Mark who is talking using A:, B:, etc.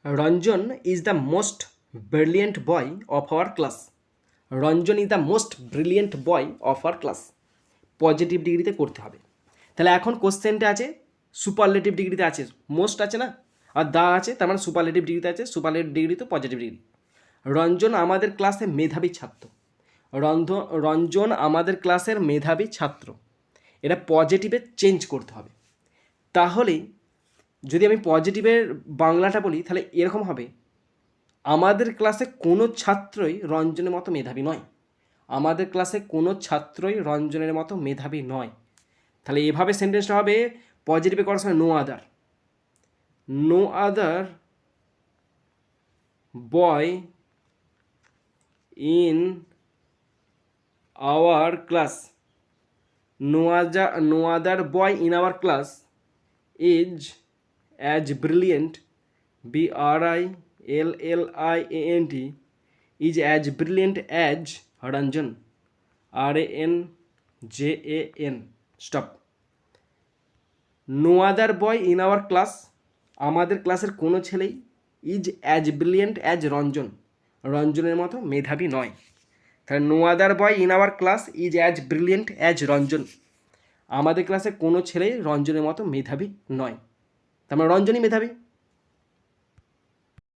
A: Ranjan is the most brilliant boy of our class. Ranjan is the most brilliant boy of our class. Positive ডিগ্রিতে করতে হবে। তাহলে এখন কোশ্চেনটা আছে সুপারলেটিভ ডিগ্রিতে আছে, মোস্ট আছে না, আর দা আছে, তার মানে সুপারলেটিভ ডিগ্রিতে আছে। সুপারলেটিভ ডিগ্রি তো পজিটিভ ডিগ্রি। রঞ্জন আমাদের ক্লাসে মেধাবী ছাত্র। রঞ্জন আমাদের ক্লাসের মেধাবী ছাত্র, এটা পজিটিভে চেঞ্জ করতে হবে। তাহলে যদি আমি পজিটিভের বাংলাটা বলি তাহলে এরকম হবে, আমাদের ক্লাসে কোনো ছাত্রই রঞ্জনের মতো মেধাবী নয়। আমাদের ক্লাসে কোনো ছাত্রই রঞ্জনের মতো মেধাবী নয়। তাহলে এভাবে সেন্টেন্সটা হবে, পজিটিভে করার সময় no other boy in our class, no other boy in our class is as brilliant, brilliant, is as brilliant as Ranjan, Ranjan. Stop. No other boy in our class, আমাদের ক্লাসের কোনো ছেলেই is as brilliant as Ranjan, রঞ্জনের মতো মেধাবী নয়। তাহলে no other boy in our class is as brilliant as Ranjan, আমাদের ক্লাসে কোনো ছেলেই রঞ্জনের মতো মেধাবী নয়। তার মানে রঞ্জনই মেধাবী।